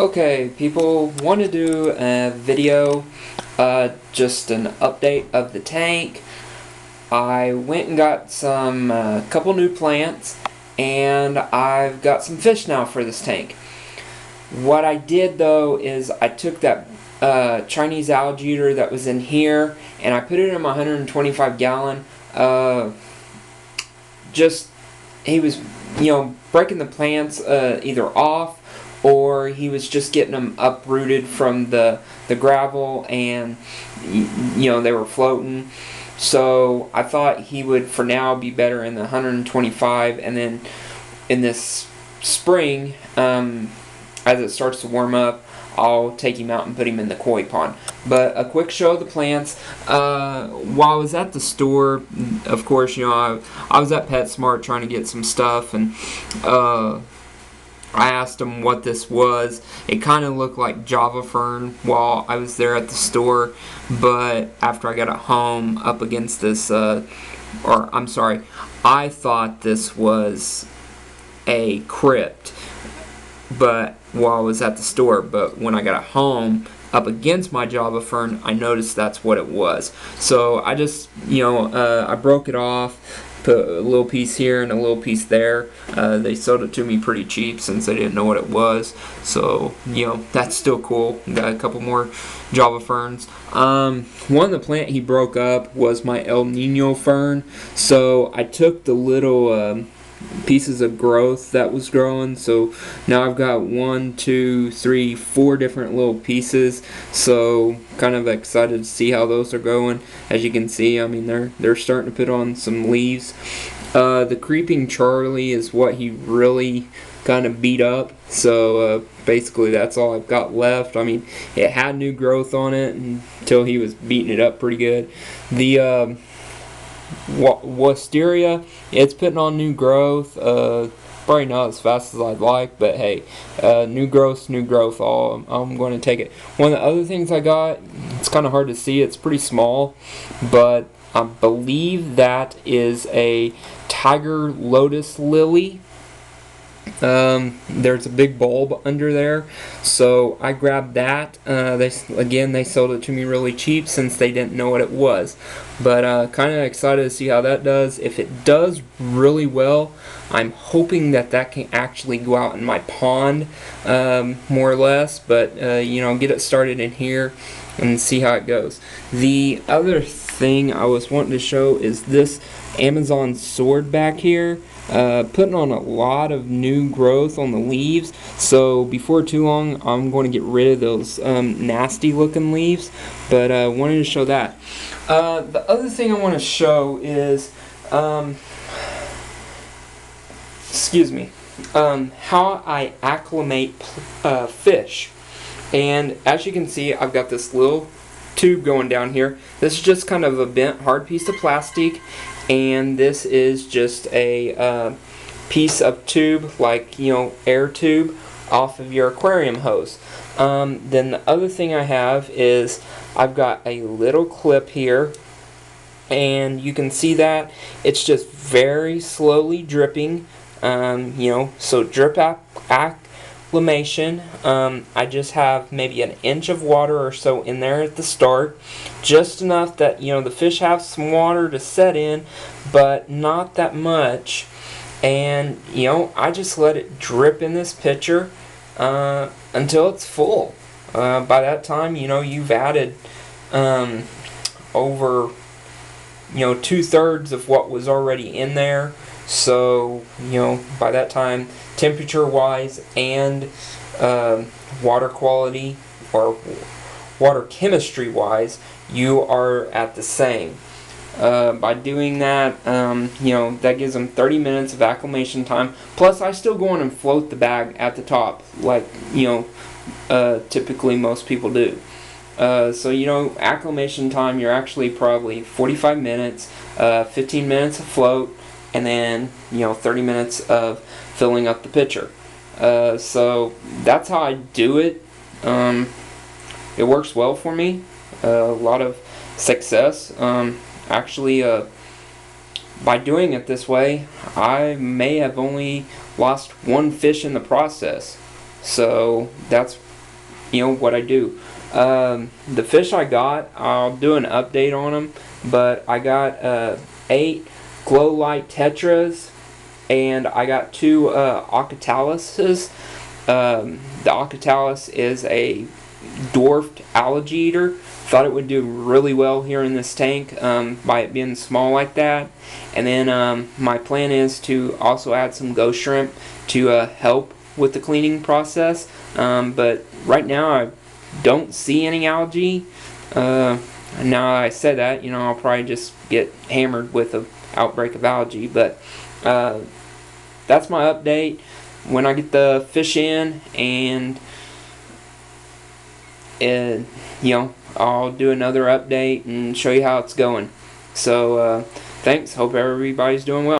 Okay, people, want to do a video, just an update of the tank. I went and got some couple new plants, and I've got some fish now for this tank. What I did though is I took that Chinese algae eater that was in here, and I put it in my 125 gallon. He was, breaking the plants either off, or he was just getting them uprooted from the gravel, and they were floating. So I thought he would for now be better in the 125, and then in this spring, as it starts to warm up, I'll take him out and put him in the koi pond. But a quick show of the plants. While I was at the store, of course, I was at Petsmart trying to get some stuff, and I asked him what this was. It kind of looked like Java Fern while I was there at the store, but after I got it home up against this, I thought this was a crypt, but while I was at the store, but when I got it home up against my Java Fern, I noticed that's what it was. So I just, I broke it off, put a little piece here and a little piece there. They sold it to me pretty cheap since they didn't know what it was. So, that's still cool. Got a couple more Java Ferns. One of the plant he broke up was my El Nino fern. So I took the little pieces of growth that was growing, so now I've got 1, 2, 3, 4 different little pieces, so kind of excited to see how those are going. As you can see, I mean, they're starting to put on some leaves. The creeping Charlie is what he really kind of beat up, so basically that's all I've got left. I mean, it had new growth on it until he was beating it up pretty good. The Wisteria, it's putting on new growth, probably not as fast as I'd like, but hey, new growth, I'm going to take it. One of the other things I got, it's kind of hard to see, it's pretty small, but I believe that is a Tiger Lotus Lily. There's a big bulb under there, so I grabbed that. They sold it to me really cheap since they didn't know what it was, but kind of excited to see how that does. If it does really well, I'm hoping that can actually go out in my pond, more or less, but get it started in here and see how it goes. The other thing I was wanting to show is this Amazon sword back here. Putting on a lot of new growth on the leaves, so before too long I'm going to get rid of those nasty looking leaves, but wanted to show that. The other thing I want to show is how I acclimate fish. And as you can see, I've got this little tube going down here. This is just kind of a bent hard piece of plastic, and this is just a piece of tube, like air tube off of your aquarium hose. Then the other thing I have is I've got a little clip here, and you can see that it's just very slowly dripping. So drip acclimation. I just have maybe an inch of water or so in there at the start, just enough that the fish have some water to set in, but not that much. And I just let it drip in this pitcher until it's full. By that time, you've added over 2/3 of what was already in there. So by that time, temperature wise and water quality or water chemistry wise, you are at the same. By doing that, that gives them 30 minutes of acclimation time. Plus, I still go in and float the bag at the top, like typically most people do. So acclimation time, you're actually probably 45 minutes, 15 minutes of float, and then 30 minutes of filling up the pitcher. So that's how I do it. It works well for me. A lot of success. Actually, by doing it this way, I may have only lost one fish in the process. So that's what I do. The fish I got, I'll do an update on them, but I got 8 Glo Light Tetras, and I got 2 octaluses. The octalus is a dwarfed algae eater. Thought it would do really well here in this tank by it being small like that. And then my plan is to also add some ghost shrimp to help with the cleaning process. But right now I don't see any algae. Now I said that, I'll probably just get hammered with an outbreak of algae. But that's my update when I get the fish in, and I'll do another update and show you how it's going. So thanks, hope everybody's doing well.